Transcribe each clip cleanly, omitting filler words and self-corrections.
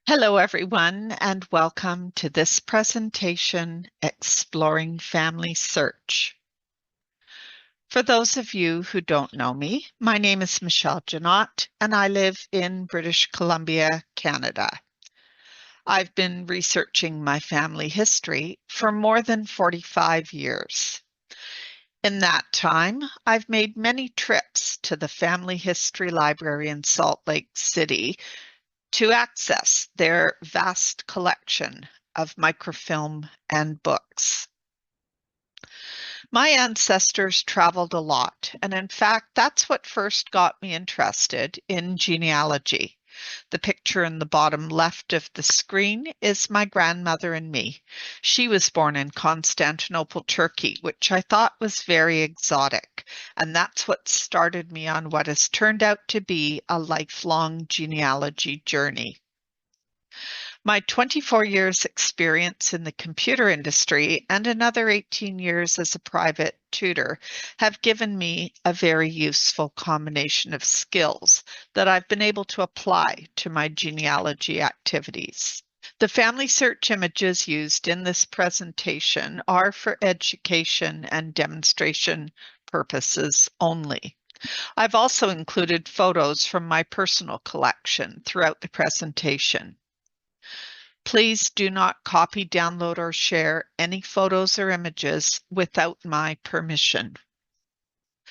Hello, everyone, and welcome to this presentation, Exploring Family Search. For those of you who don't know me, my name is Michelle Janot, and I live in British Columbia, Canada. I've been researching my family history for more than 45 years. In that time, I've made many trips to the Family History Library in Salt Lake City to access their vast collection of microfilm and books. My ancestors traveled a lot, and in fact, that's what first got me interested in genealogy. The picture in the bottom left of the screen is my grandmother and me. She was born in Constantinople, Turkey, which I thought was very exotic, and that's what started me on what has turned out to be a lifelong genealogy journey. My 24 years experience in the computer industry and another 18 years as a private tutor have given me a very useful combination of skills that I've been able to apply to my genealogy activities. The family search images used in this presentation are for education and demonstration purposes only. I've also included photos from my personal collection throughout the presentation. Please do not copy, download, or share any photos or images without my permission.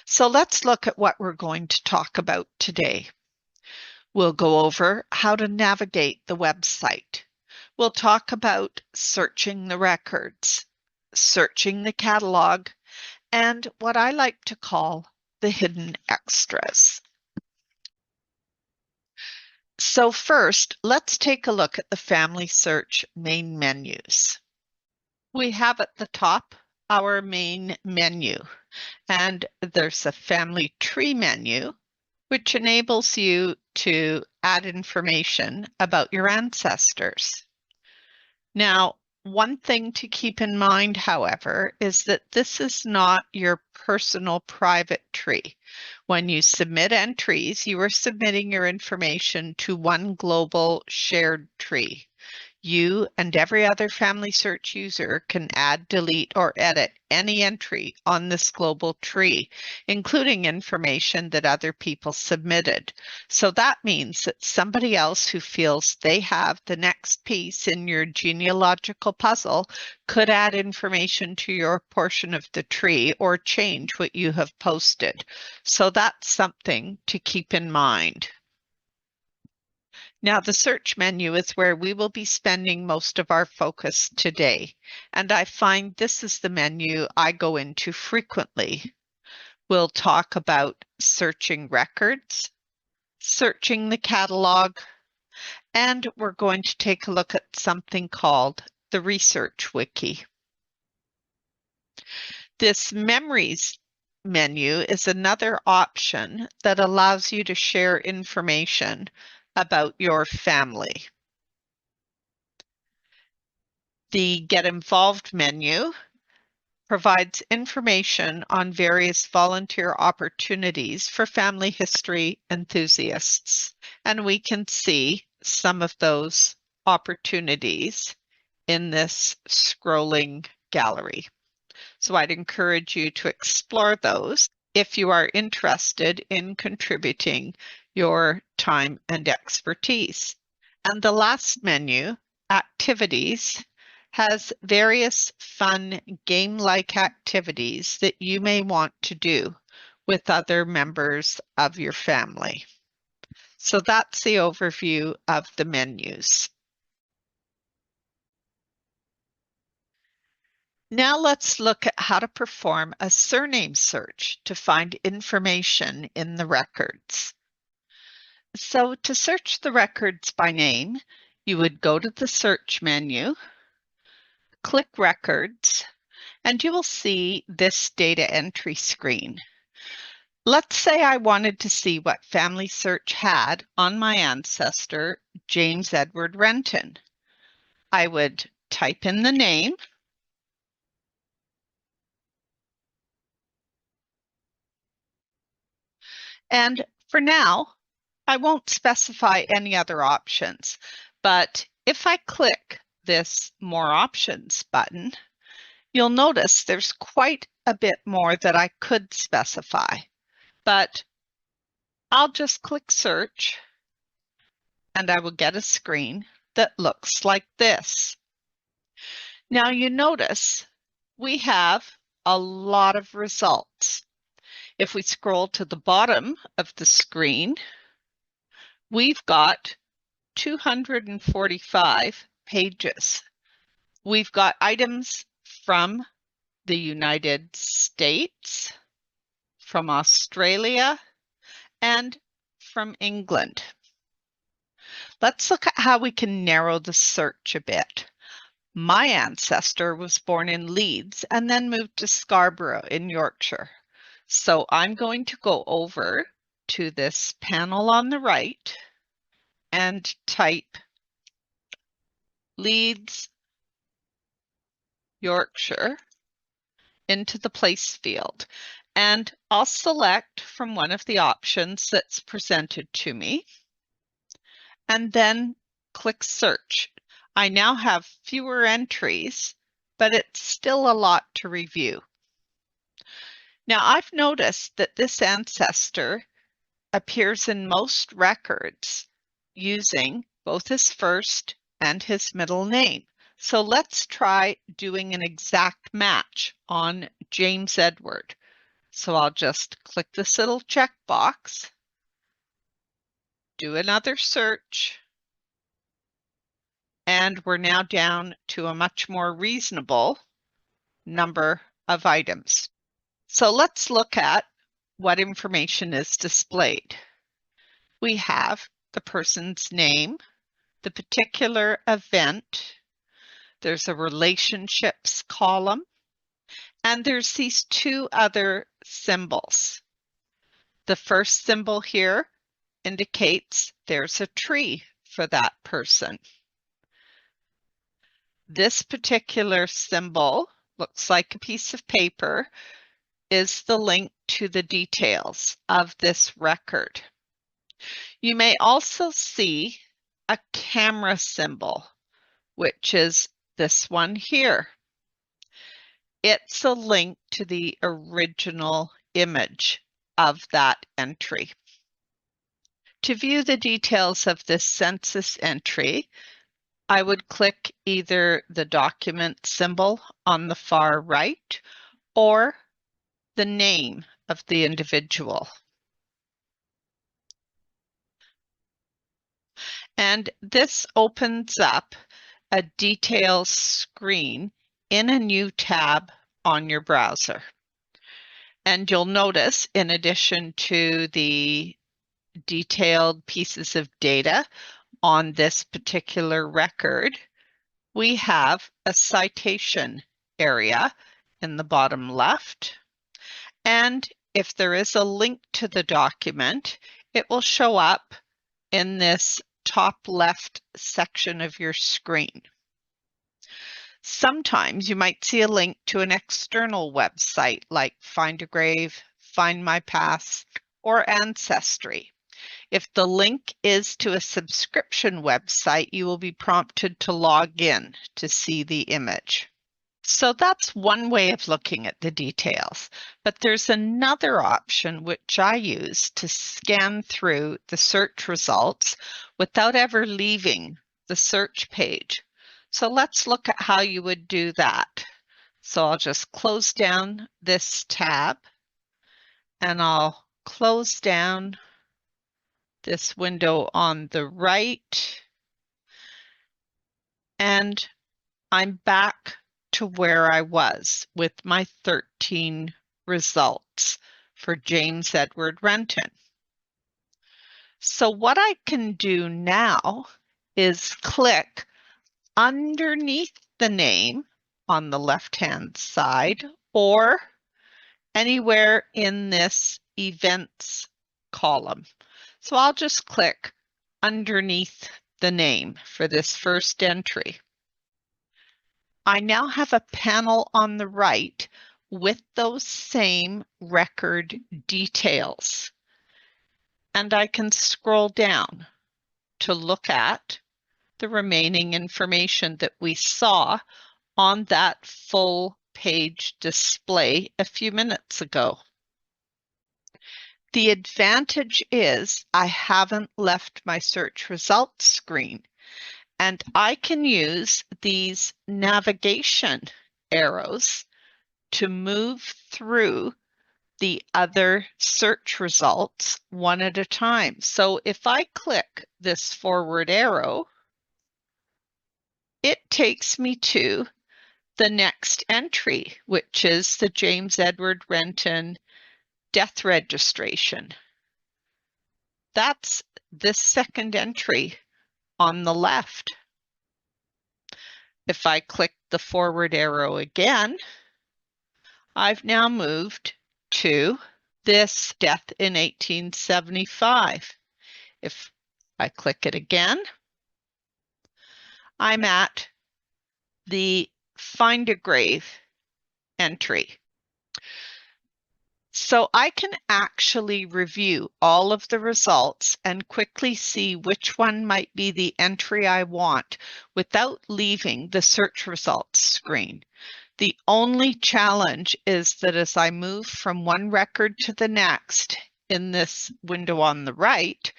So let's look at what we're going to talk about today. We'll go over how to navigate the website. We'll talk about searching the records, searching the catalog, and what I like to call the hidden extras. So first, let's take a look at the Family Search main menus. We have at the top our main menu, and there's a family tree menu, which enables you to add information about your ancestors. Now, one thing to keep in mind, however, is that this is not your personal private tree. When you submit entries, you are submitting your information to one global shared tree. You and every other Family Search user can add, delete, or edit any entry on this global tree, including information that other people submitted. So that means that somebody else who feels they have the next piece in your genealogical puzzle could add information to your portion of the tree or change what you have posted. So that's something to keep in mind. Now, the search menu is where we will be spending most of our focus today, and I find this is the menu I go into frequently. We'll talk about searching records, searching the catalog, and we're going to take a look at something called the Research Wiki. This Memories menu is another option that allows you to share information about your family. The Get Involved menu provides information on various volunteer opportunities for family history enthusiasts, and we can see some of those opportunities in this scrolling gallery. So I'd encourage you to explore those if you are interested in contributing your time and expertise. And the last menu, Activities, has various fun game-like activities that you may want to do with other members of your family. So that's the overview of the menus. Now let's look at how to perform a surname search to find information in the records. So to search the records by name, you would go to the search menu, click Records, and you will see this data entry screen. Let's say I wanted to see what Family Search had on my ancestor, James Edward Renton. I would type in the name, and for now, I won't specify any other options, But if I click this More Options button, you'll notice there's quite a bit more that I could specify. But I'll just click Search, and I will get a screen that looks like this. Now you notice we have a lot of results. If we scroll to the bottom of the screen, we've got 245 pages. We've got items from the United States, from Australia, and from England. Let's look at how we can narrow the search a bit. My ancestor was born in Leeds and then moved to Scarborough in Yorkshire. So I'm going to go over to this panel on the right and type Leeds, Yorkshire into the place field. And I'll select from one of the options that's presented to me and then click Search. I now have fewer entries, but it's still a lot to review. Now I've noticed that this ancestor appears in most records using both his first and his middle name. So let's try doing an exact match on James Edward. So I'll just click this little checkbox, do another search, and we're now down to a much more reasonable number of items. So let's look at what information is displayed. We have the person's name, the particular event, there's a relationships column, and there's these two other symbols. The first symbol here indicates there's a tree for that person. This particular symbol looks like a piece of paper, is the link to the details of this record. You may also see a camera symbol, which is this one here. It's a link to the original image of that entry. To view the details of this census entry, I would click either the document symbol on the far right or the name of the individual. And this opens up a details screen in a new tab on your browser. And you'll notice, in addition to the detailed pieces of data on this particular record, we have a citation area in the bottom left. And if there is a link to the document, it will show up in this top left section of your screen. Sometimes you might see a link to an external website like Find a Grave, Find My Past, or Ancestry. If the link is to a subscription website, you will be prompted to log in to see the image. So that's one way of looking at the details, but there's another option which I use to scan through the search results without ever leaving the search page. So let's look at how you would do that. So I'll just close down this tab and I'll close down this window on the right, and I'm back to where I was with my 13 results for James Edward Renton. So what I can do now is click underneath the name on the left-hand side or anywhere in this events column. So I'll just click underneath the name for this first entry. I now have a panel on the right with those same record details. And I can scroll down to look at the remaining information that we saw on that full page display a few minutes ago. The advantage is I haven't left my search results screen, and I can use these navigation arrows to move through the other search results one at a time. So if I click this forward arrow, it takes me to the next entry, which is the James Edward Renton death registration. That's this second entry on the left. If I click the forward arrow again, I've now moved to this death in 1875. If I click it again, I'm at the Find a Grave entry. So I can actually review all of the results and quickly see which one might be the entry I want without leaving the search results screen. The only challenge is that as I move from one record to the next in this window on the right,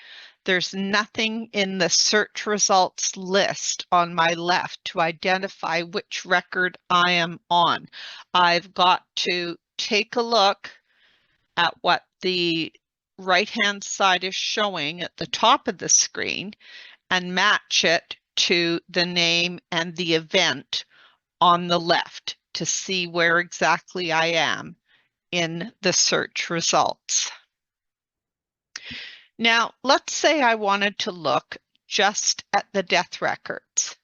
there's nothing in the search results list on my left to identify which record I am on. I've got to take a look at what the right-hand side is showing at the top of the screen and match it to the name and the event on the left to see where exactly I am in the search results. Now, let's say I wanted to look just at the death records.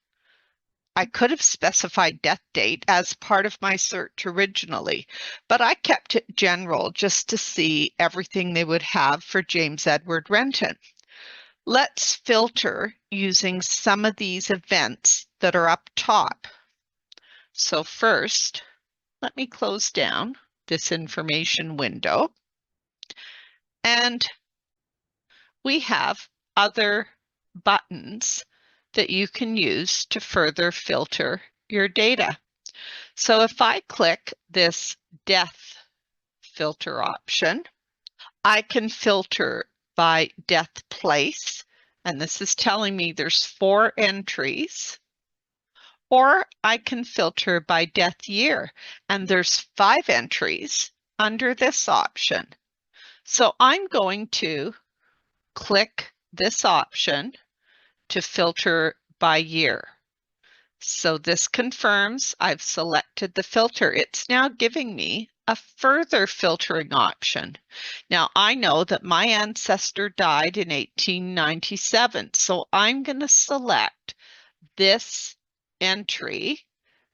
I could have specified death date as part of my search originally, but I kept it general just to see everything they would have for James Edward Renton. Let's filter using some of these events that are up top. So first, let me close down this information window. And we have other buttons that you can use to further filter your data. So if I click this death filter option, I can filter by death place, and this is telling me there's 4 entries, or I can filter by death year, and there's 5 entries under this option. So I'm going to click this option to filter by year. So this confirms I've selected the filter. It's now giving me a further filtering option. Now I know that my ancestor died in 1897, so I'm going to select this entry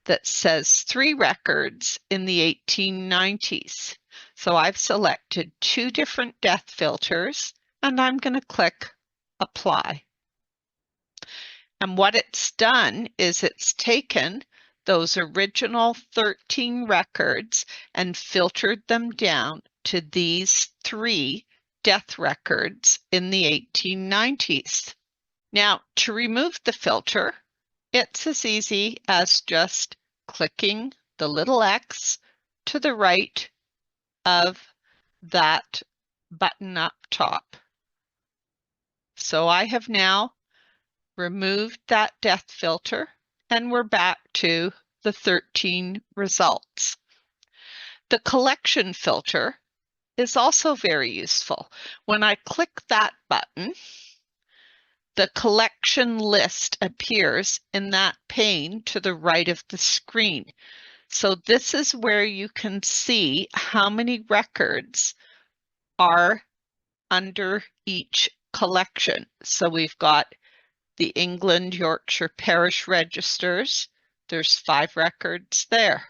that says 3 records in the 1890s. So I've selected 2 different death filters, and I'm going to click Apply. And what it's done is it's taken those original 13 records and filtered them down to these 3 death records in the 1890s. Now, to remove the filter, it's as easy as just clicking the little X to the right of that button up top. So I have now removed that death filter, and we're back to the 13 results. The collection filter is also very useful. When I click that button, the collection list appears in that pane to the right of the screen. So this is where you can see how many records are under each collection. So we've got the England Yorkshire Parish Registers. There's 5 records there.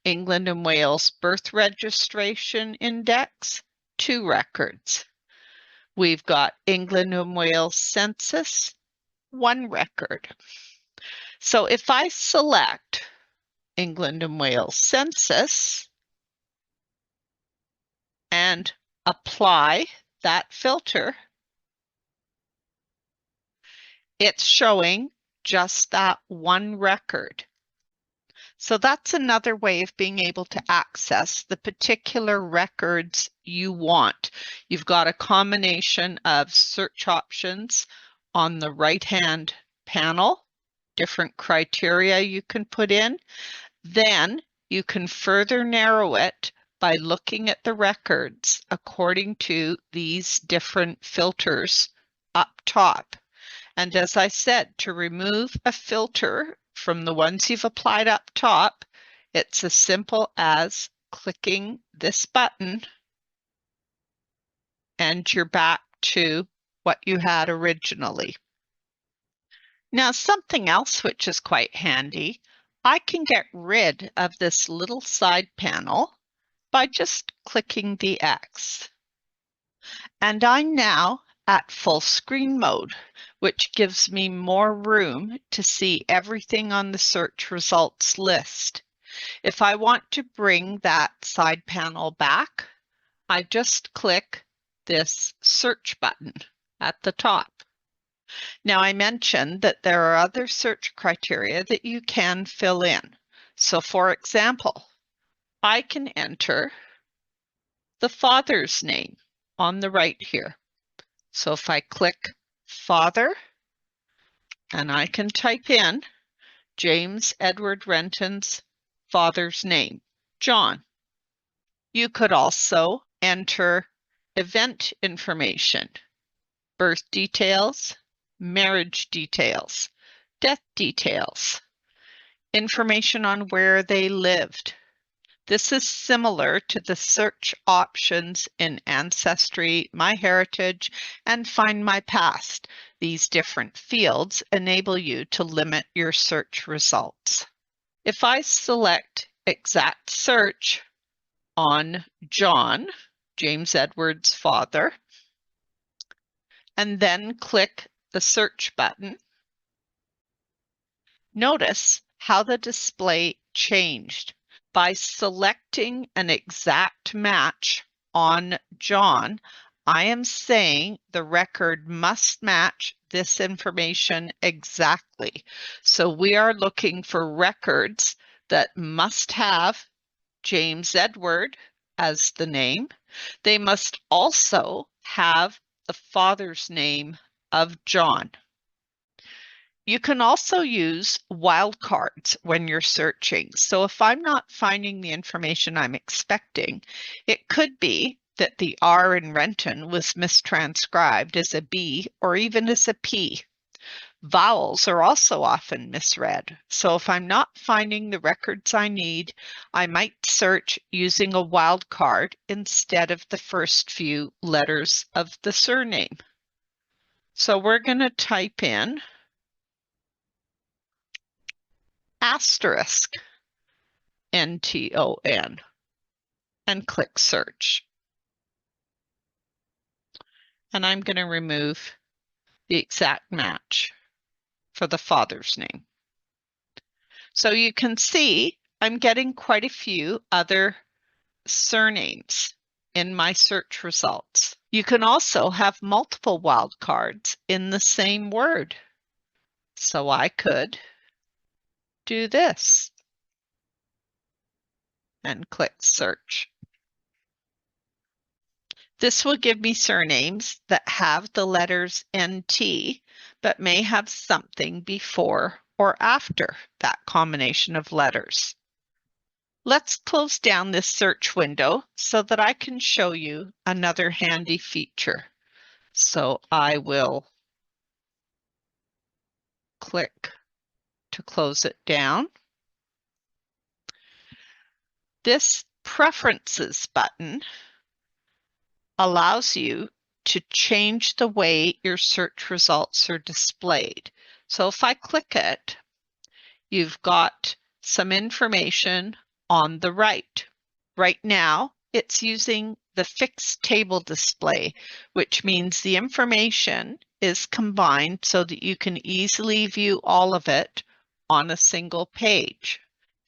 England and Wales Birth Registration Index, 2 records. We've got England and Wales Census, 1 record. So if I select England and Wales Census and apply that filter, it's showing just that one record. So that's another way of being able to access the particular records you want. You've got a combination of search options on the right-hand panel, different criteria you can put in. Then you can further narrow it by looking at the records according to these different filters up top. And as I said, to remove a filter from the ones you've applied up top, it's as simple as clicking this button and you're back to what you had originally. Now, something else which is quite handy, I can get rid of this little side panel by just clicking the X. And I'm now at full screen mode, which gives me more room to see everything on the search results list. If I want to bring that side panel back, I just click this search button at the top. Now, I mentioned that there are other search criteria that you can fill in. So for example, I can enter the father's name on the right here. So if I click father, and I can type in James Edward Renton's father's name, John. You could also enter event information, birth details, marriage details, death details, information on where they lived. This is similar to the search options in Ancestry, MyHeritage, and Find My Past. These different fields enable you to limit your search results. If I select Exact Search on John, James Edward's father, and then click the search button, notice how the display changed. By selecting an exact match on John, I am saying the record must match this information exactly. So we are looking for records that must have James Edward as the name. They must also have the father's name of John. You can also use wildcards when you're searching. So if I'm not finding the information I'm expecting, it could be that the R in Renton was mistranscribed as a B or even as a P. Vowels are also often misread. So if I'm not finding the records I need, I might search using a wildcard instead of the first few letters of the surname. So we're going to type in asterisk N-T-O-N and click search. And I'm going to remove the exact match for the father's name. So you can see I'm getting quite a few other surnames in my search results. You can also have multiple wildcards in the same word. So I could do this and click search. This will give me surnames that have the letters NT, but may have something before or after that combination of letters. Let's close down this search window so that I can show you another handy feature. So I will click to close it down. This Preferences button allows you to change the way your search results are displayed. So if I click it, you've got some information on the right. Right now, it's using the fixed table display, which means the information is combined so that you can easily view all of it on a single page.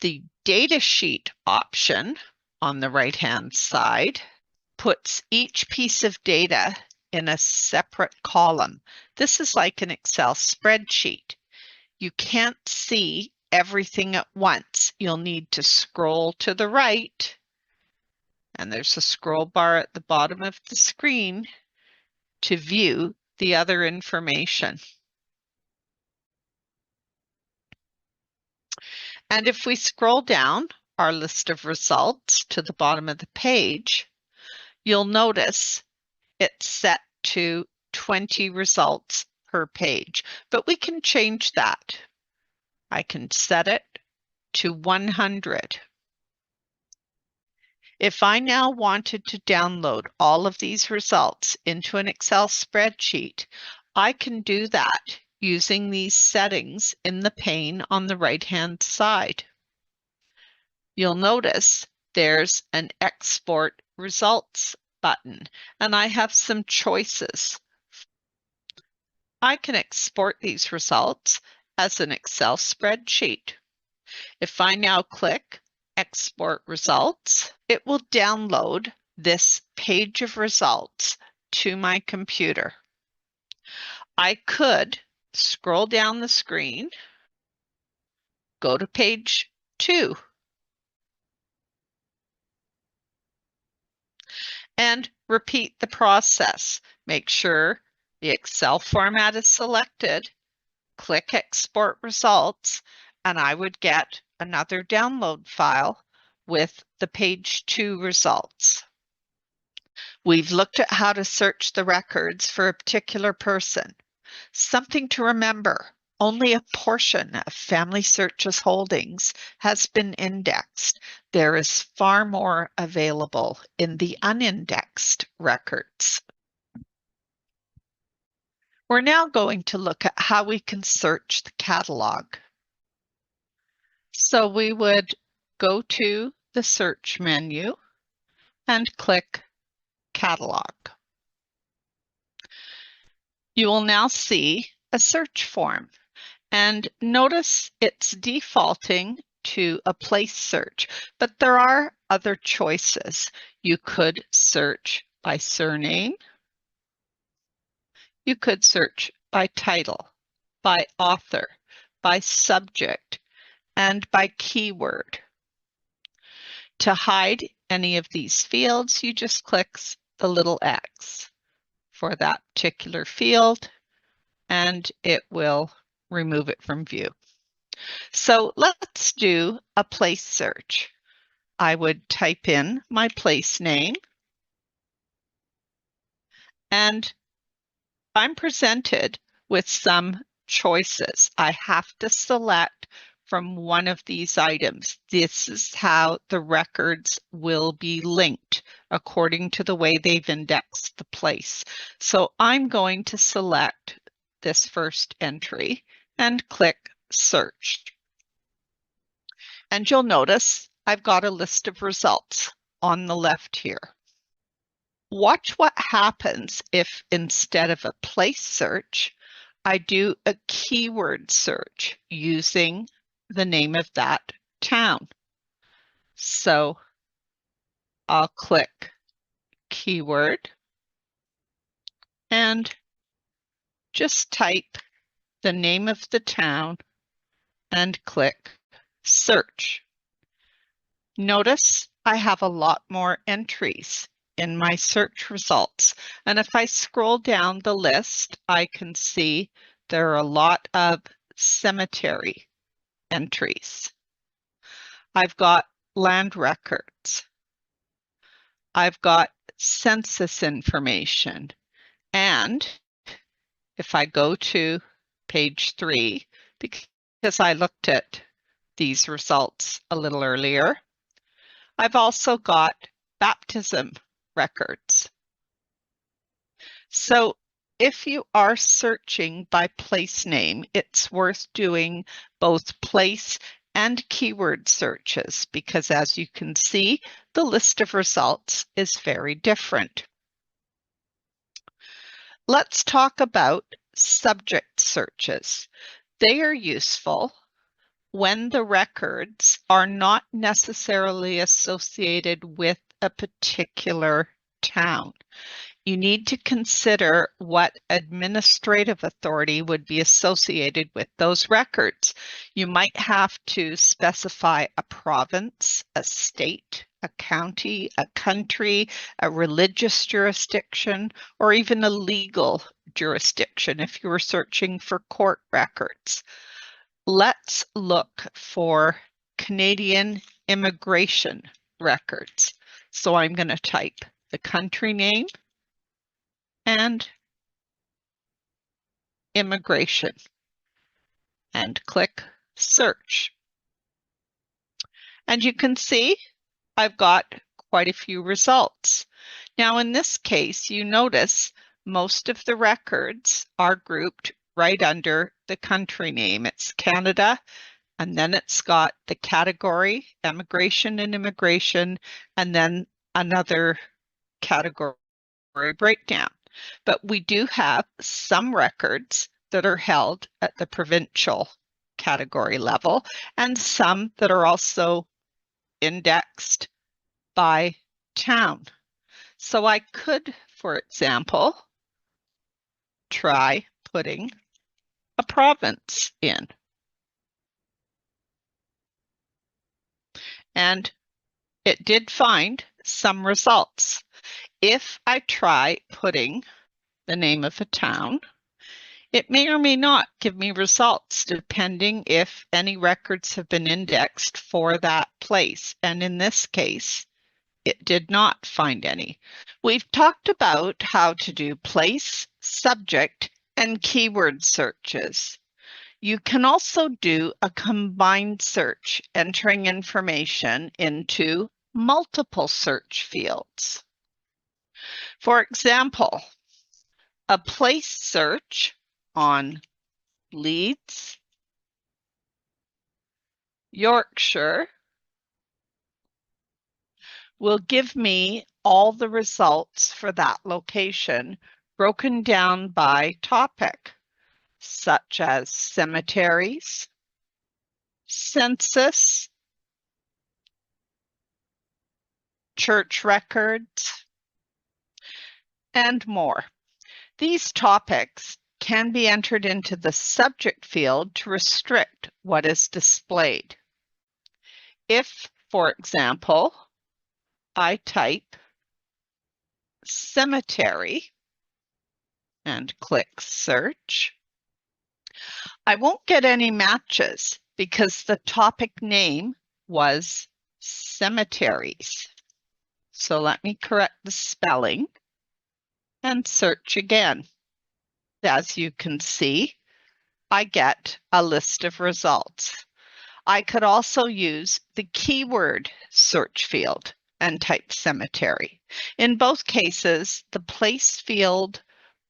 The data sheet option on the right-hand side puts each piece of data in a separate column. This is like an Excel spreadsheet. you can't see everything at once. You'll need to scroll to the right, and there's a scroll bar at the bottom of the screen to view the other information. And if we scroll down our list of results to the bottom of the page, you'll notice it's set to 20 results per page, but we can change that. I can set it to 100. If I now wanted to download all of these results into an Excel spreadsheet, I can do that using these settings in the pane on the right-hand side. You'll notice there's an Export Results button, and I have some choices. I can export these results as an Excel spreadsheet. If I now click Export Results, it will download this page of results to my computer. I could scroll down the screen, go to page 2, and repeat the process. Make sure the Excel format is selected, click Export Results, and I would get another download file with the page 2 results. We've looked at how to search the records for a particular person. Something to remember, only a portion of FamilySearch's holdings has been indexed. There is far more available in the unindexed records. We're now going to look at how we can search the catalog. So we would go to the search menu and click Catalog. You will now see a search form, and notice it's defaulting to a place search, but there are other choices. You could search by surname. You could search by title, by author, by subject, and by keyword. To hide any of these fields, you just click the little X for that particular field, and it will remove it from view. So let's do a place search. I would type in my place name, and I'm presented with some choices. I have to select from one of these items. This is how the records will be linked according to the way they've indexed the place. So I'm going to select this first entry and click Search. And you'll notice I've got a list of results on the left here. Watch what happens if instead of a place search, I do a keyword search using the name of that town. So I'll click keyword and just type the name of the town and click search. Notice I have a lot more entries in my search results. And if I scroll down the list, I can see there are a lot of cemetery entries. I've got land records. I've got census information. And if I go to page 3, because I looked at these results a little earlier, I've also got baptism records. So if you are searching by place name, it's worth doing both place and keyword searches because, as you can see, the list of results is very different. Let's talk about subject searches. They are useful when the records are not necessarily associated with a particular town. you need to consider what administrative authority would be associated with those records. You might have to specify a province, a state, a county, a country, a religious jurisdiction, or even a legal jurisdiction if you were searching for court records. Let's look for Canadian immigration records. So I'm going to type the country name and immigration and click search. And you can see I've got quite a few results. Now in this case, you notice most of the records are grouped right under the country name. It's Canada, and then it's got the category, immigration and immigration, and then another category breakdown. But we do have some records that are held at the provincial category level and some that are also indexed by town. So I could, for example, try putting a province in. And it did find some results. If I try putting the name of a town, it may or may not give me results depending if any records have been indexed for that place. And in this case, it did not find any. We've talked about how to do place, subject, and keyword searches. You can also do a combined search, entering information into multiple search fields. For example, a place search on Leeds, Yorkshire, will give me all the results for that location broken down by topic, such as cemeteries, census, church records, and more. These topics can be entered into the subject field to restrict what is displayed. If, for example, I type cemetery and click search, I won't get any matches because the topic name was cemeteries. So let me correct the spelling and search again. As you can see, I get a list of results. I could also use the keyword search field and type cemetery. In both cases, the place field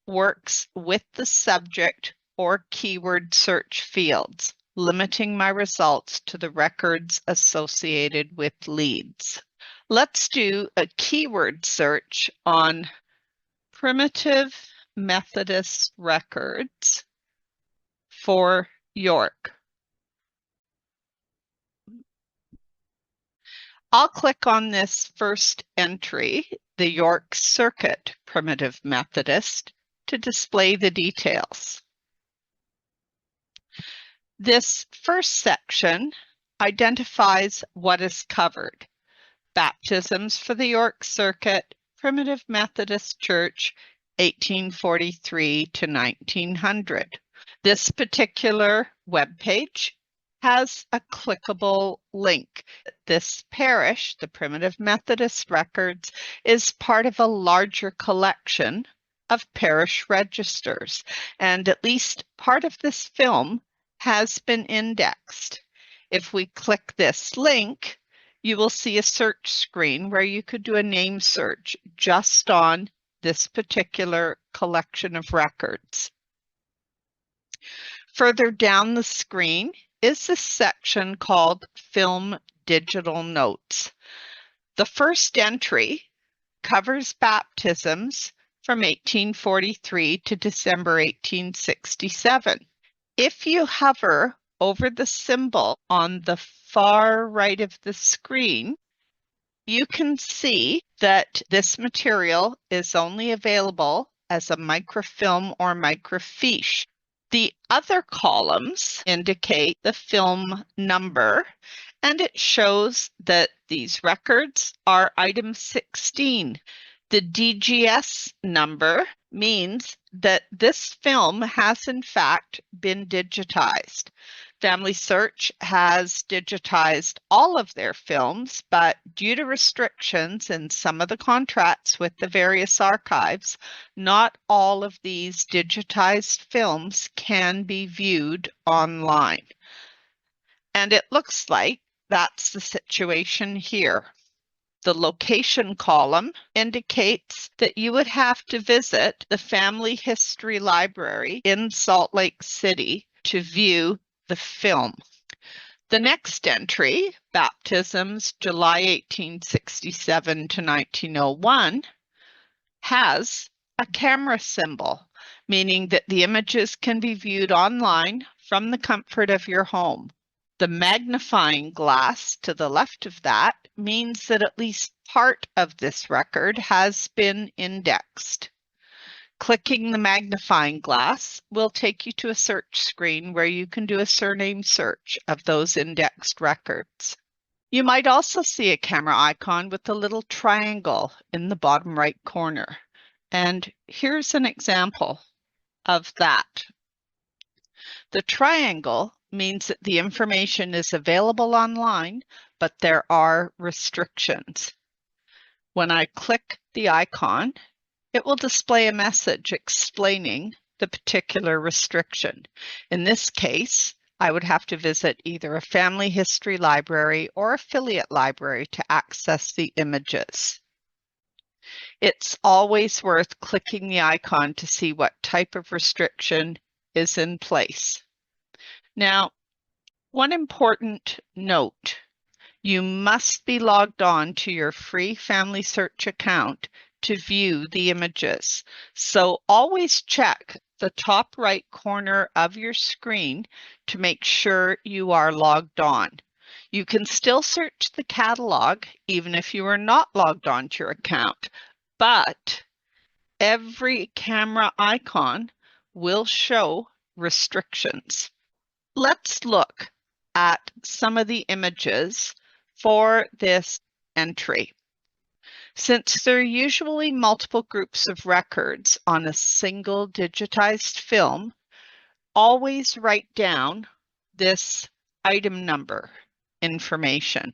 works with the subject or keyword search fields, limiting my results to the records associated with Leeds. Let's do a keyword search on primitive Methodist records for York. I'll click on this first entry, the York Circuit Primitive Methodist, to display the details. This first section identifies what is covered. Baptisms for the York Circuit, Primitive Methodist Church, 1843 to 1900. This particular webpage has a clickable link. This parish, the Primitive Methodist Records, is part of a larger collection of parish registers, and at least part of this film has been indexed. If we click this link, you will see a search screen where you could do a name search just on this particular collection of records. Further down the screen is this section called Film Digital Notes. The first entry covers baptisms from 1843 to December 1867. If you hover over the symbol on the far right of the screen, you can see that this material is only available as a microfilm or microfiche. The other columns indicate the film number, and it shows that these records are item 16. The DGS number means that this film has in fact been digitized. FamilySearch has digitized all of their films, but due to restrictions in some of the contracts with the various archives, not all of these digitized films can be viewed online. And it looks like that's the situation here. The location column indicates that you would have to visit the Family History Library in Salt Lake City to view the film. The next entry, Baptisms, July 1867 to 1901, has a camera symbol, meaning that the images can be viewed online from the comfort of your home. The magnifying glass to the left of that means that at least part of this record has been indexed. Clicking the magnifying glass will take you to a search screen where you can do a surname search of those indexed records. You might also see a camera icon with a little triangle in the bottom right corner. And here's an example of that. The triangle means that the information is available online, but there are restrictions. When I click the icon, it will display a message explaining the particular restriction. In this case, I would have to visit either a family history library or affiliate library to access the images. It's always worth clicking the icon to see what type of restriction is in place. Now, one important note, you must be logged on to your free FamilySearch account to view the images. So always check the top right corner of your screen to make sure you are logged on. You can still search the catalog even if you are not logged on to your account, but every camera icon will show restrictions. Let's look at some of the images for this entry. Since there are usually multiple groups of records on a single digitized film, always write down this item number information.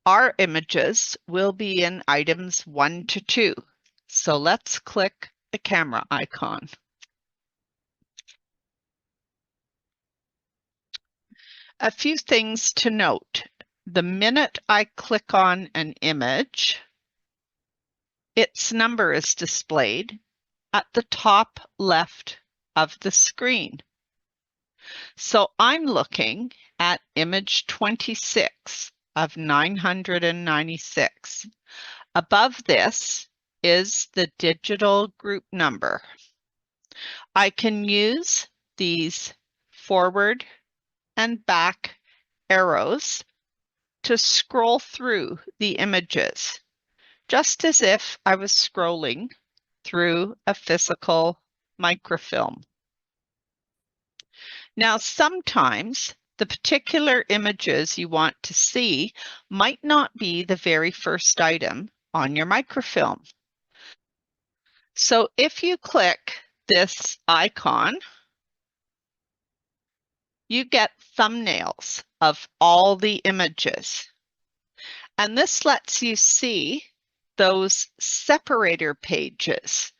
Our images will be in items 1 to 2. So let's click the camera icon. A few things to note. The minute I click on an image, its number is displayed at the top left of the screen. So I'm looking at image 26 of 996. Above this is the digital group number. I can use these forward and back arrows to scroll through the images, just as if I was scrolling through a physical microfilm. Now, sometimes the particular images you want to see might not be the very first item on your microfilm. So if you click this icon, you get thumbnails of all the images. And this lets you see those separator pages,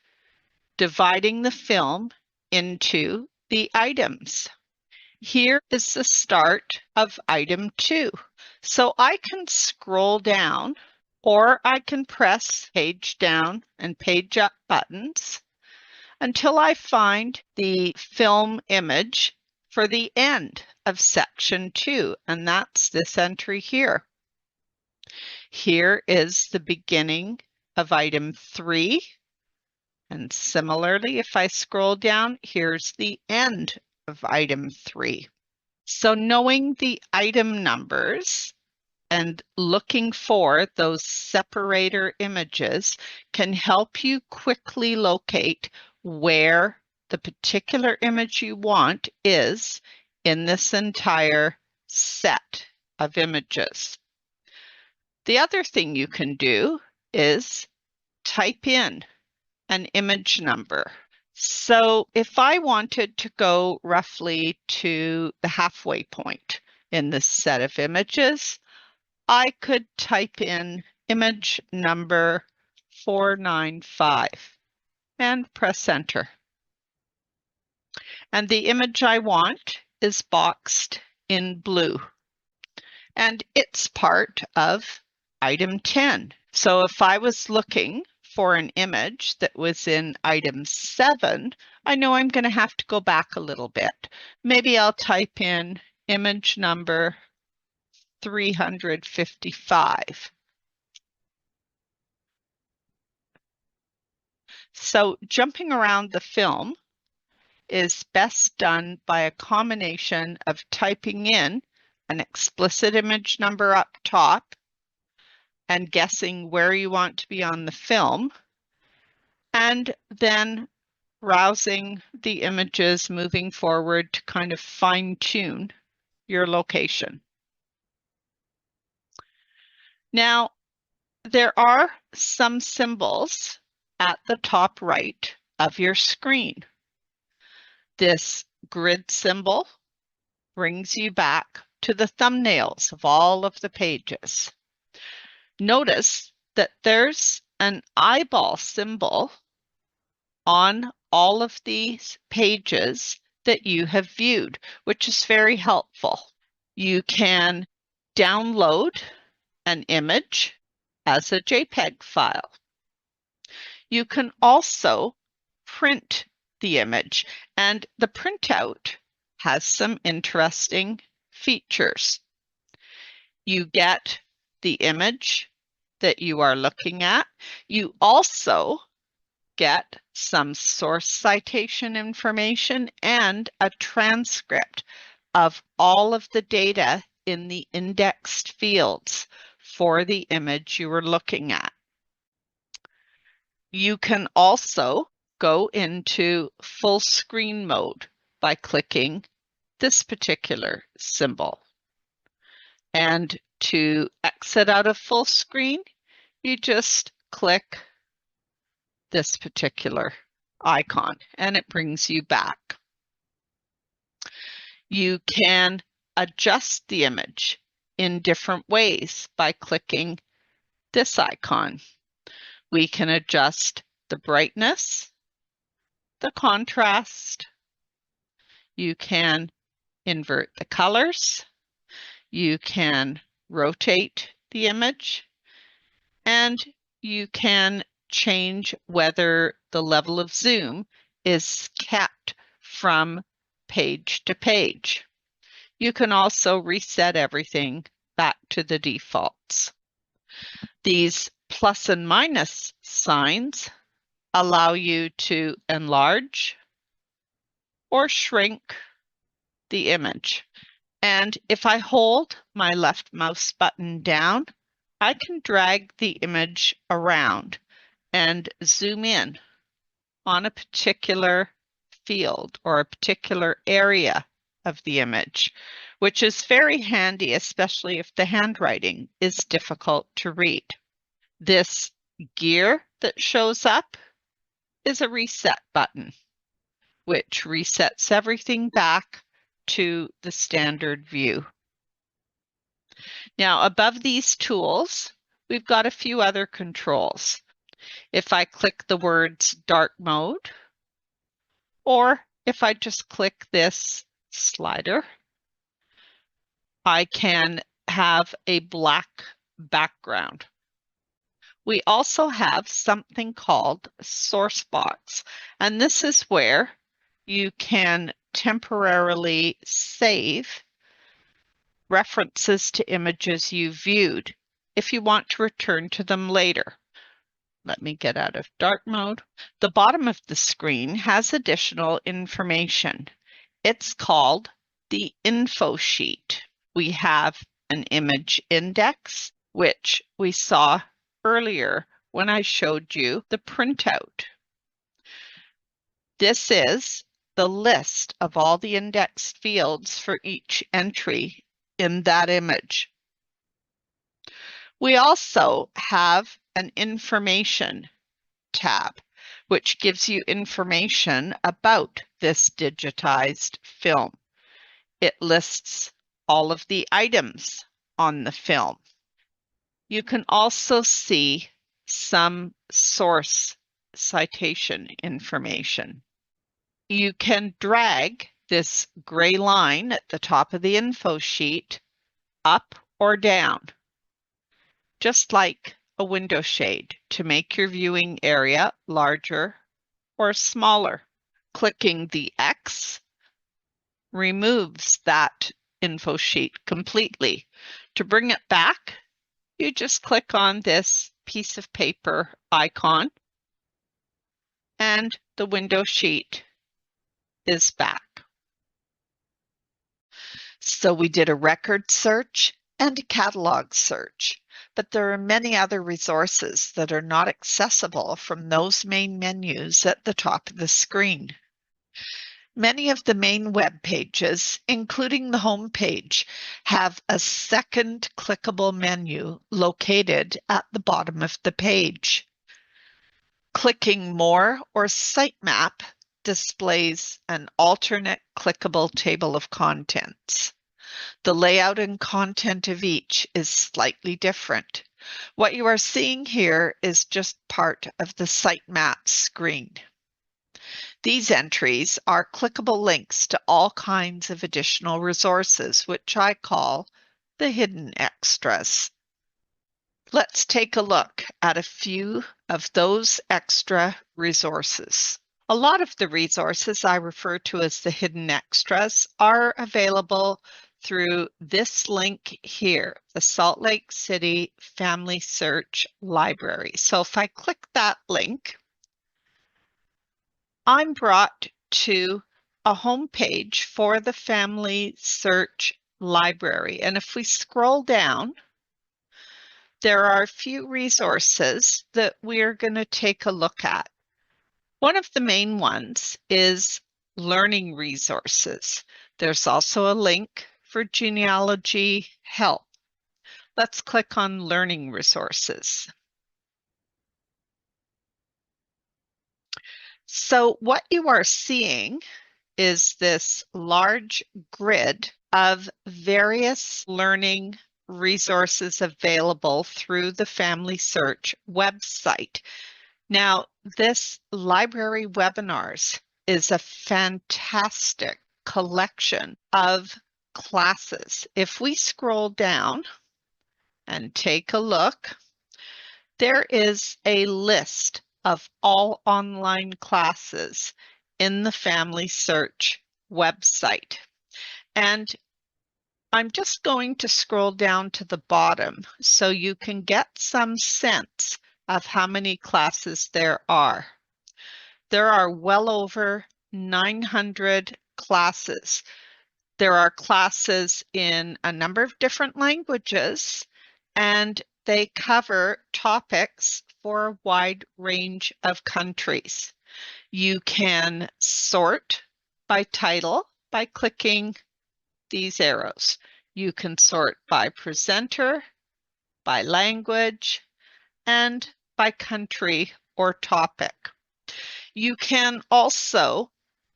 dividing the film into the items. Here is the start of item 2. So I can scroll down, or I can press page down and page up buttons until I find the film image for the end of section 2, and that's this entry here. Here is the beginning of item 3, and similarly, if I scroll down, here's the end of item 3. So knowing the item numbers and looking for those separator images can help you quickly locate where the particular image you want is in this entire set of images. The other thing you can do is type in an image number. So if I wanted to go roughly to the halfway point in this set of images, I could type in image number 495 and press enter. And the image I want is boxed in blue, and it's part of item 10. So if I was looking for an image that was in item 7, I know I'm going to have to go back a little bit. Maybe I'll type in image number 355. So jumping around the film is best done by a combination of typing in an explicit image number up top and guessing where you want to be on the film, and then browsing the images moving forward to kind of fine-tune your location. Now, there are some symbols at the top right of your screen. This grid symbol brings you back to the thumbnails of all of the pages. Notice that there's an eyeball symbol on all of these pages that you have viewed, which is very helpful. You can download an image as a JPEG file. You can also print the image, and the printout has some interesting features. You get the image that you are looking at. You also get some source citation information and a transcript of all of the data in the indexed fields for the image you were looking at. You can also go into full screen mode by clicking this particular symbol. And to exit out of full screen, you just click this particular icon and it brings you back. You can adjust the image in different ways by clicking this icon. We can adjust the brightness, the contrast. You can invert the colors. You can rotate the image, and you can change whether the level of zoom is kept from page to page. You can also reset everything back to the defaults. These plus and minus signs allow you to enlarge or shrink the image. And if I hold my left mouse button down, I can drag the image around and zoom in on a particular field or a particular area of the image, which is very handy, especially if the handwriting is difficult to read. This gear that shows up is a reset button, which resets everything back to the standard view. Now, above these tools, we've got a few other controls. If I click the words dark mode, or if I just click this slider, I can have a black background. We also have something called source box, and this is where you can temporarily save references to images you viewed if you want to return to them later. Let me get out of dark mode. The bottom of the screen has additional information. It's called the info sheet. We have an image index, which we saw earlier when I showed you the printout. This is the list of all the indexed fields for each entry in that image. We also have an information tab, which gives you information about this digitized film. It lists all of the items on the film. You can also see some source citation information. You can drag this gray line at the top of the info sheet up or down, just like a window shade, to make your viewing area larger or smaller. Clicking the X removes that info sheet completely. To bring it back, you just click on this piece of paper icon and the window sheet is back. So we did a record search and a catalog search, but there are many other resources that are not accessible from those main menus at the top of the screen. Many of the main web pages, including the home page, have a second clickable menu located at the bottom of the page. Clicking More or Sitemap displays an alternate clickable table of contents. The layout and content of each is slightly different. What you are seeing here is just part of the sitemap screen. These entries are clickable links to all kinds of additional resources, which I call the hidden extras. Let's take a look at a few of those extra resources. A lot of the resources I refer to as the hidden extras are available through this link here, the Salt Lake City FamilySearch Library. So if I click that link, I'm brought to a home page for the FamilySearch Library. And if we scroll down, there are a few resources that we're going to take a look at. One of the main ones is learning resources. There's also a link for genealogy help. Let's click on learning resources. So what you are seeing is this large grid of various learning resources available through the FamilySearch website. Now, this library webinars is a fantastic collection of classes. If we scroll down and take a look, there is a list of all online classes in the FamilySearch website. And I'm just going to scroll down to the bottom so you can get some sense of how many classes there are. There are well over 900 classes. There are classes in a number of different languages, and they cover topics for a wide range of countries. You can sort by title by clicking these arrows. You can sort by presenter, by language, and by country or topic. You can also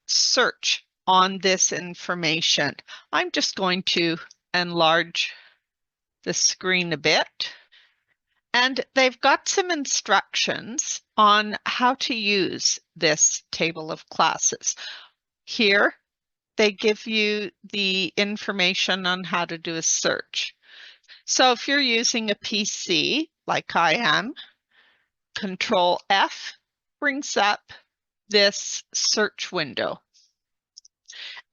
search on this information. I'm just going to enlarge the screen a bit. And they've got some instructions on how to use this table of classes. Here, they give you the information on how to do a search. So if you're using a PC, like I am, Control F brings up this search window.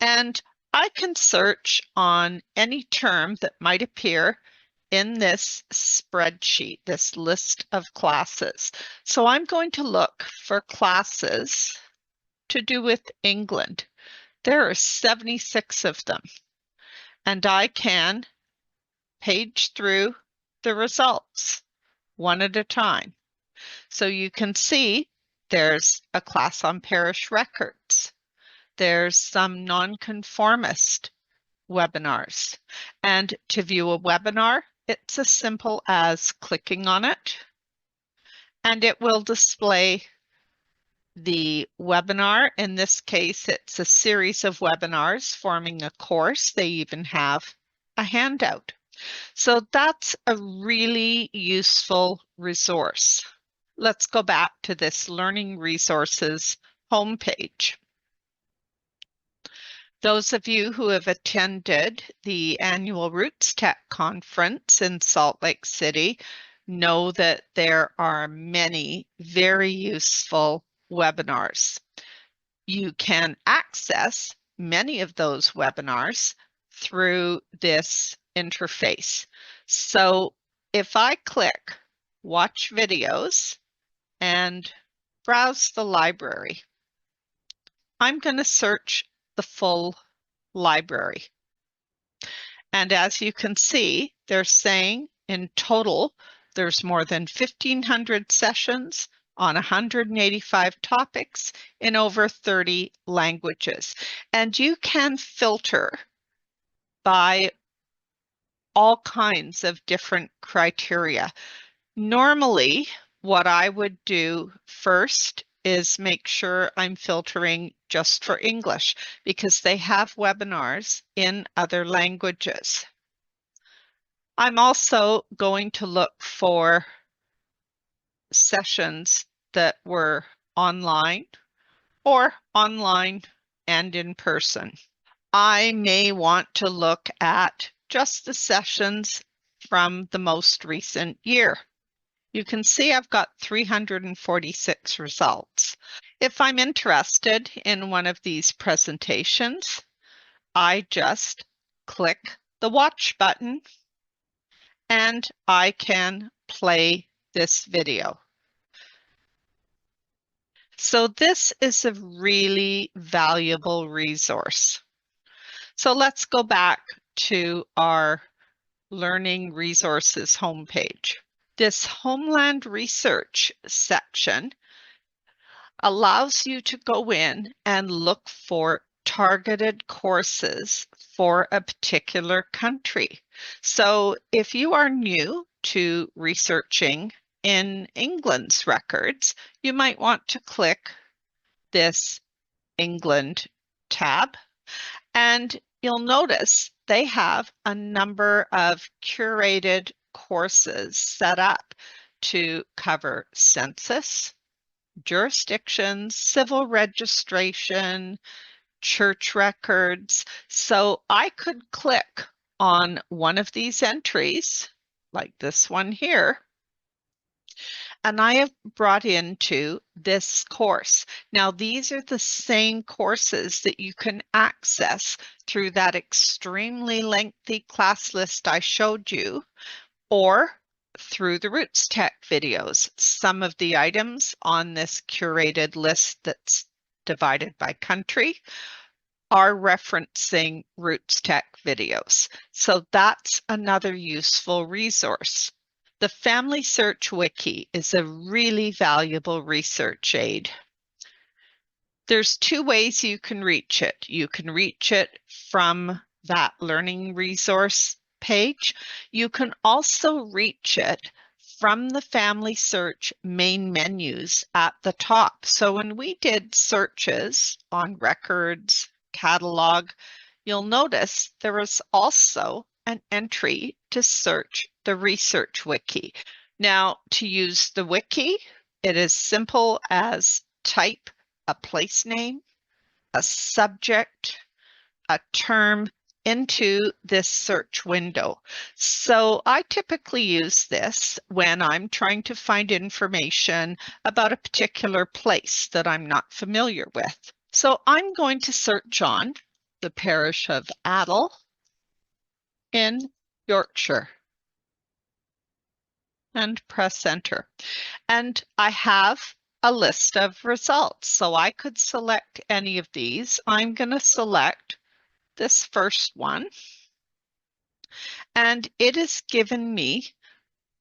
And I can search on any term that might appear in this spreadsheet, this list of classes. So I'm going to look for classes to do with England. There are 76 of them, and I can page through the results one at a time. So you can see there's a class on parish records. There's some nonconformist webinars. And to view a webinar, it's as simple as clicking on it, and it will display the webinar. In this case, it's a series of webinars forming a course. They even have a handout. So that's a really useful resource. Let's go back to this Learning Resources homepage. Those of you who have attended the annual Roots Tech conference in Salt Lake City know that there are many very useful webinars. You can access many of those webinars through this interface. So if I click Watch Videos and browse the library, I'm going to search the full library. And as you can see, they're saying in total, there's more than 1,500 sessions on 185 topics in over 30 languages. And you can filter by all kinds of different criteria. Normally, what I would do first is make sure I'm filtering just for English, because they have webinars in other languages. I'm also going to look for sessions that were online or online and in person. I may want to look at just the sessions from the most recent year. You can see I've got 346 results. If I'm interested in one of these presentations, I just click the watch button and I can play this video. So this is a really valuable resource. So let's go back to our Learning Resources homepage. This Homeland Research section allows you to go in and look for targeted courses for a particular country. So if you are new to researching in England's records, you might want to click this England tab, and you'll notice they have a number of curated courses set up to cover census, jurisdictions, civil registration, church records. So I could click on one of these entries, like this one here, and I have brought into this course. Now, these are the same courses that you can access through that extremely lengthy class list I showed you, or through the Roots Tech videos. Some of the items on this curated list that's divided by country are referencing Roots Tech videos. So that's another useful resource. The FamilySearch Wiki is a really valuable research aid. There's two ways you can reach it. You can reach it from that learning resource page. You can also reach it from the FamilySearch main menus at the top. So when we did searches on records, catalog, you'll notice there is also an entry to search the research wiki. Now, to use the wiki, it is simple as type a place name, a subject, a term into this search window. So I typically use this when I'm trying to find information about a particular place that I'm not familiar with. So I'm going to search on the parish of Adel in Yorkshire and press enter. And I have a list of results. So I could select any of these. I'm going to select this first one. and it has given me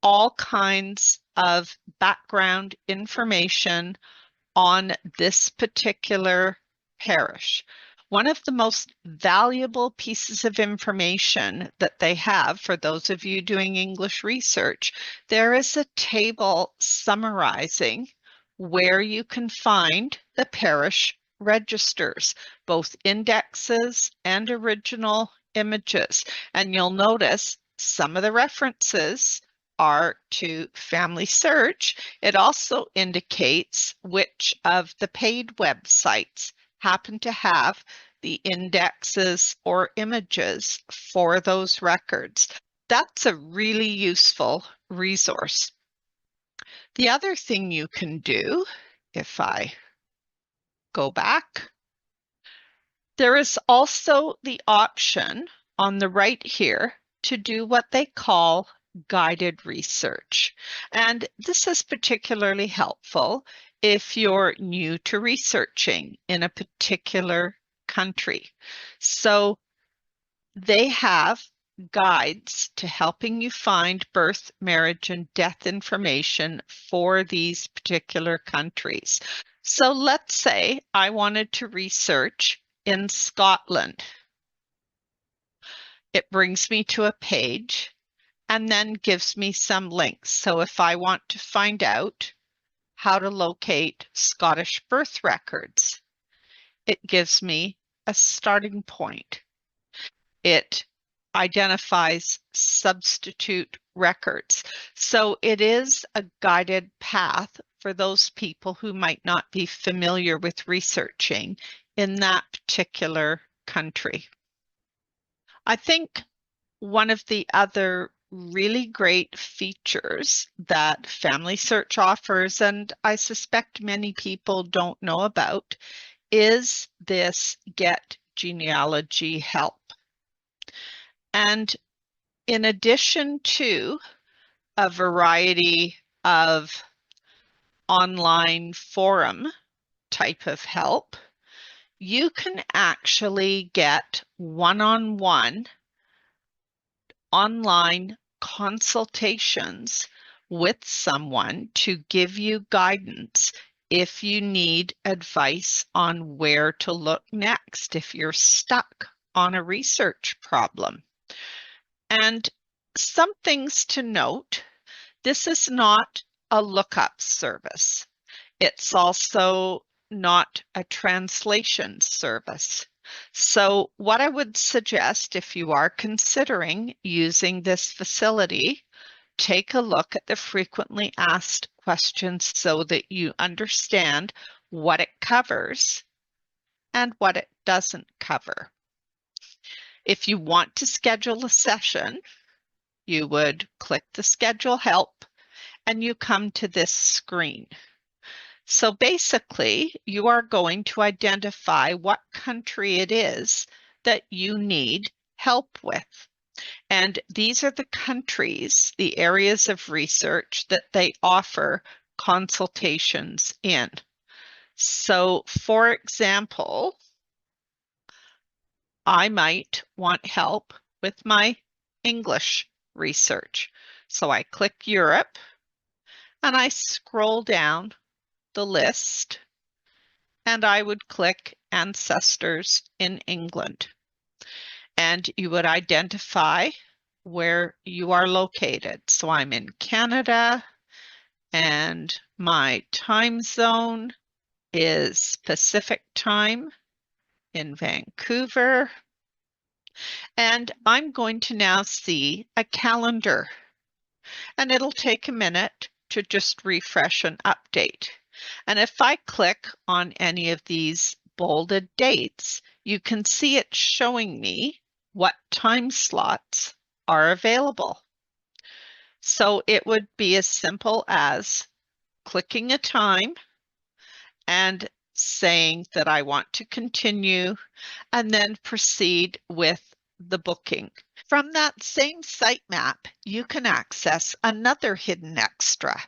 all kinds of background information on this particular parish. One of the most valuable pieces of information that they have, for those of you doing English research, there is a table summarizing where you can find the parish registers, both indexes and original images. And you'll notice some of the references are to FamilySearch. It also indicates which of the paid websites happen to have the indexes or images for those records. That's a really useful resource. The other thing you can do, if I go back, there is also the option on the right here to do what they call guided research. And this is particularly helpful if you're new to researching in a particular country. So they have guides to helping you find birth, marriage, and death information for these particular countries. So let's say I wanted to research in Scotland. It brings me to a page and then gives me some links. So if I want to find out how to locate Scottish birth records, it gives me a starting point. It identifies substitute records. So it is a guided path for those people who might not be familiar with researching in that particular country. I think one of the other really great features that FamilySearch offers, and I suspect many people don't know about, is this Get Genealogy help. And in addition to a variety of online forum type of help, you can actually get one-on-one online consultations with someone to give you guidance if you need advice on where to look next, if you're stuck on a research problem. And some things to note, this is not a lookup service. It's also not a translation service. So what I would suggest if you are considering using this facility, take a look at the frequently asked questions so that you understand what it covers and what it doesn't cover. If you want to schedule a session, you would click the schedule help and you come to this screen. So basically, you are going to identify what country it is that you need help with. And these are the countries, the areas of research that they offer consultations in. So for example, I might want help with my English research. So I click Europe and I scroll down the list and I would click Ancestors in England. And you would identify where you are located. So I'm in Canada and my time zone is Pacific time in Vancouver. And I'm going to now see a calendar. And it'll take a minute to just refresh and update. And if I click on any of these bolded dates, you can see it showing me what time slots are available. So it would be as simple as clicking a time and saying that I want to continue and then proceed with the booking. From that same sitemap, you can access another hidden extra,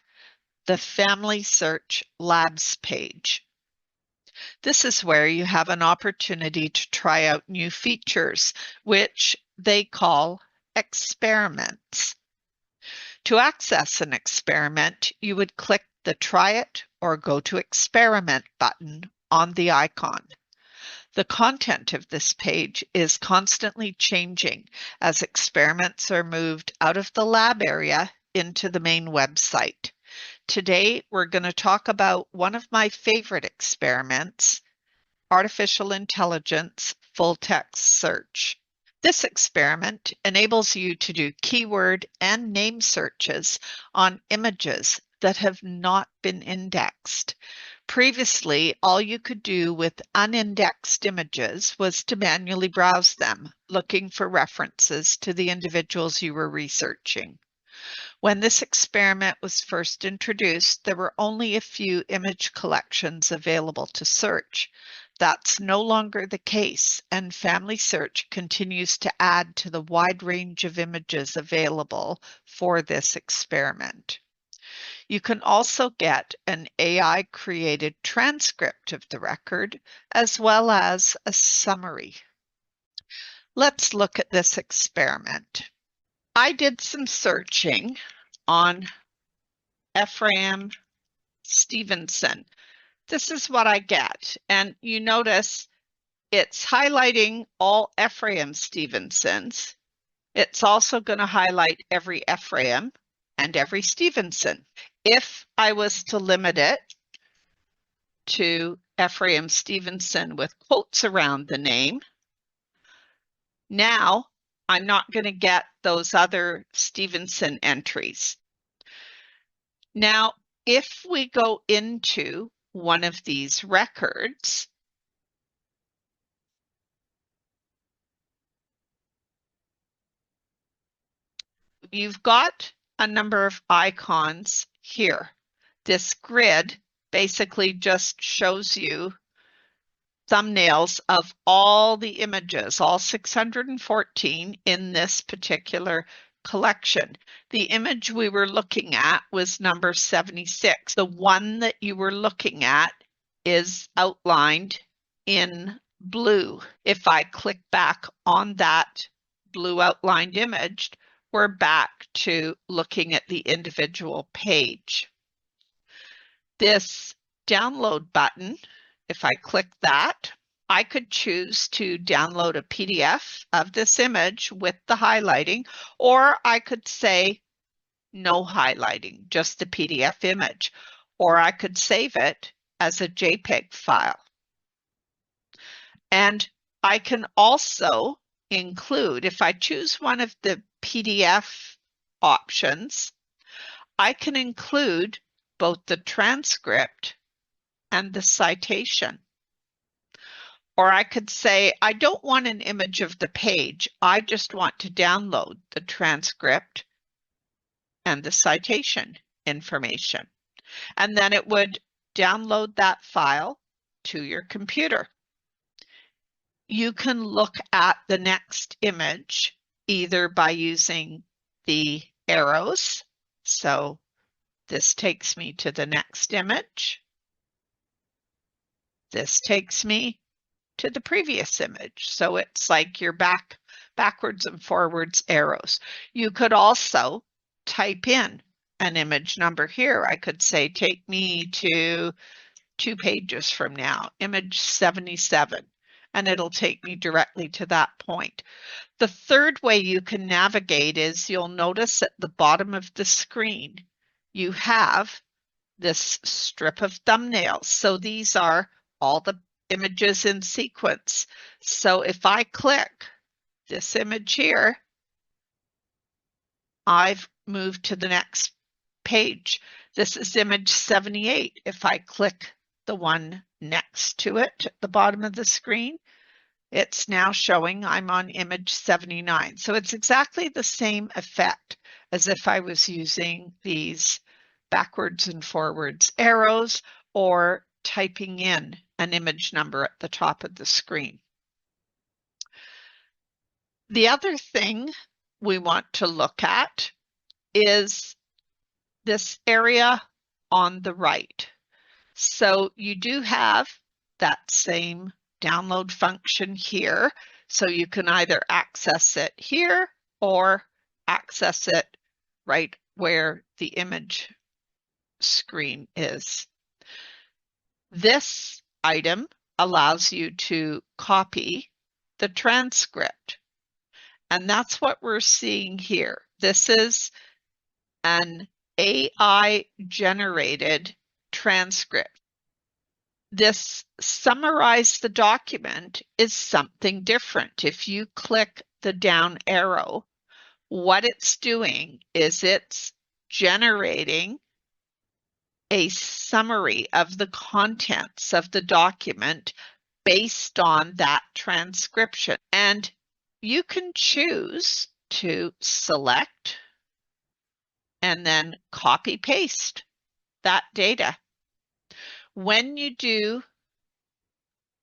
the FamilySearch Labs page. This is where you have an opportunity to try out new features, which they call experiments. To access an experiment, you would click the Try It or Go to Experiment button on the icon. The content of this page is constantly changing as experiments are moved out of the lab area into the main website. Today, we're going to talk about one of my favorite experiments, artificial intelligence full text search. This experiment enables you to do keyword and name searches on images that have not been indexed. Previously, all you could do with unindexed images was to manually browse them, looking for references to the individuals you were researching. When this experiment was first introduced, there were only a few image collections available to search. That's no longer the case, and FamilySearch continues to add to the wide range of images available for this experiment. You can also get an AI-created transcript of the record, as well as a summary. Let's look at this experiment. I did some searching on Ephraim Stevenson. This is what I get, and you notice it's highlighting all Ephraim Stevensons. It's also going to highlight every Ephraim and every Stevenson. If I was to limit it to Ephraim Stevenson with quotes around the name, now I'm not going to get those other Stevenson entries. Now, if we go into one of these records, you've got a number of icons here. This grid basically just shows you thumbnails of all the images, all 614 in this particular collection. The image we were looking at was number 76. The one that you were looking at is outlined in blue. If I click back on that blue outlined image, we're back to looking at the individual page. This download button, if I click that, I could choose to download a PDF of this image with the highlighting, or I could say no highlighting, just the PDF image, or I could save it as a JPEG file. And I can also include, if I choose one of the PDF options, I can include both the transcript and the citation. Or I could say, I don't want an image of the page. I just want to download the transcript and the citation information. And then it would download that file to your computer. You can look at the next image either by using the arrows. So this takes me to the next image. This takes me to the previous image. So it's like your backwards and forwards arrows. You could also type in an image number here. I could say, take me to 2 pages from now, image 77, and it'll take me directly to that point. The third way you can navigate is you'll notice at the bottom of the screen, you have this strip of thumbnails. So these are all the images in sequence. So if I click this image here, I've moved to the next page. This is image 78. If I click the one next to it at the bottom of the screen, it's now showing I'm on image 79. So it's exactly the same effect as if I was using these backwards and forwards arrows or typing in an image number at the top of the screen. The other thing we want to look at is this area on the right. So you do have that same download function here. So you can either access it here or access it right where the image screen is. This item allows you to copy the transcript, and that's what we're seeing here. This is an AI-generated transcript. This summarize the document is something different. If you click the down arrow, what it's doing is it's generating a summary of the contents of the document based on that transcription. And you can choose to select and then copy paste that data. When you do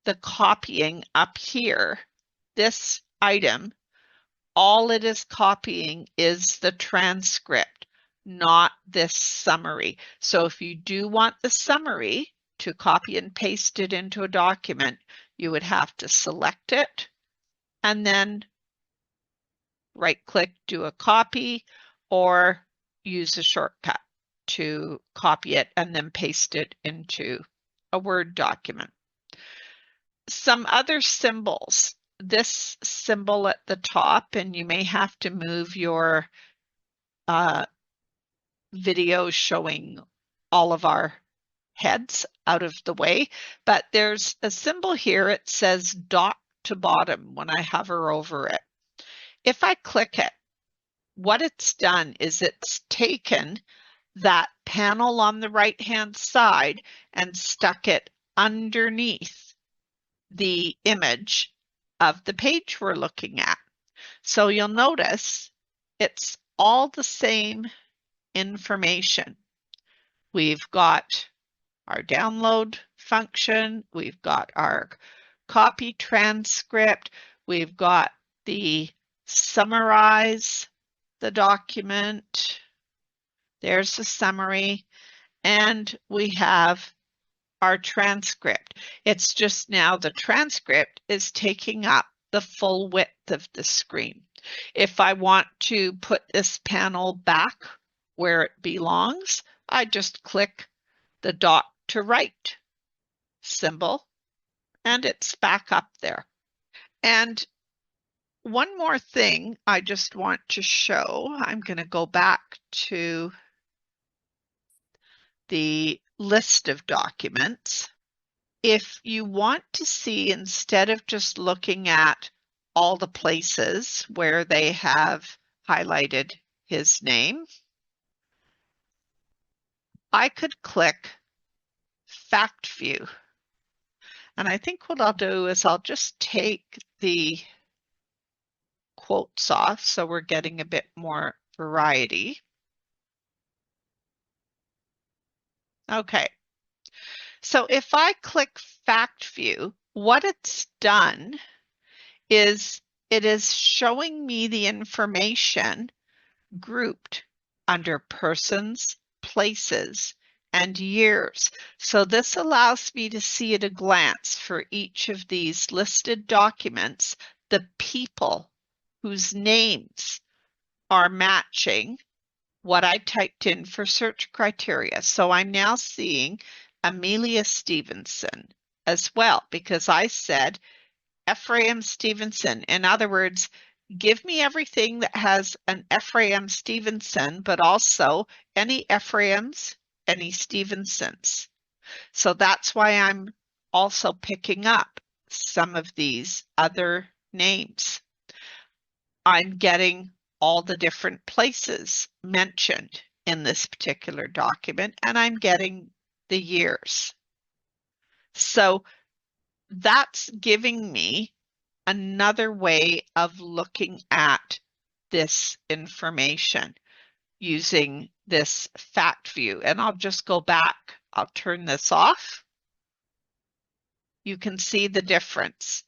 the copying up here, this item, all it is copying is the transcript, not this summary. So if you do want the summary to copy and paste it into a document, you would have to select it and then right-click, do a copy, or use a shortcut to copy it and then paste it into a Word document. Some other symbols. This symbol at the top, and you may have to move your video showing all of our heads out of the way, but there's a symbol here. It says dot to bottom when I hover over it. If I click it, what it's done is it's taken that panel on the right-hand side and stuck it underneath the image of the page we're looking at. So you'll notice it's all the same information. We've got our download function, we've got our copy transcript, we've got the summarize the document, there's the summary, and we have our transcript. It's just now the transcript is taking up the full width of the screen. If I want to put this panel back where it belongs, I just click the dot to right symbol and it's back up there. And one more thing I just want to show, I'm going to go back to the list of documents. If you want to see, instead of just looking at all the places where they have highlighted his name, I could click Fact View. And I think what I'll do is I'll just take the quotes off so we're getting a bit more variety. Okay. So if I click Fact View, what it's done is it is showing me the information grouped under persons, places, and years. So this allows me to see at a glance for each of these listed documents, the people whose names are matching what I typed in for search criteria. So I'm now seeing Amelia Stevenson as well, because I said Ephraim Stevenson. In other words, give me everything that has an Ephraim Stevenson, but also any Ephraims, any Stevensons. So that's why I'm also picking up some of these other names. I'm getting all the different places mentioned in this particular document, and I'm getting the years. So that's giving me another way of looking at this information using this fact view. And I'll just go back. I'll turn this off. You can see the difference.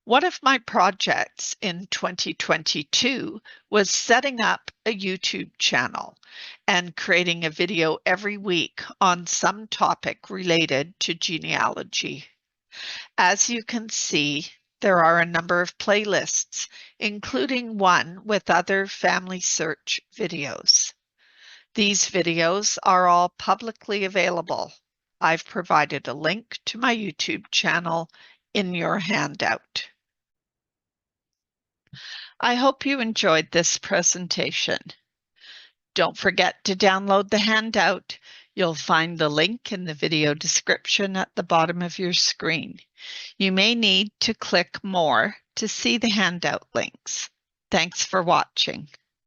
One of my projects in 2022 was setting up a YouTube channel and creating a video every week on some topic related to genealogy. As you can see, There are a number of playlists, including one with other family search videos. These videos are all publicly available. I've provided a link to my YouTube channel in your handout. I hope you enjoyed this presentation. Don't forget to download the handout. You'll find the link in the video description at the bottom of your screen. You may need to click more to see the handout links. Thanks for watching.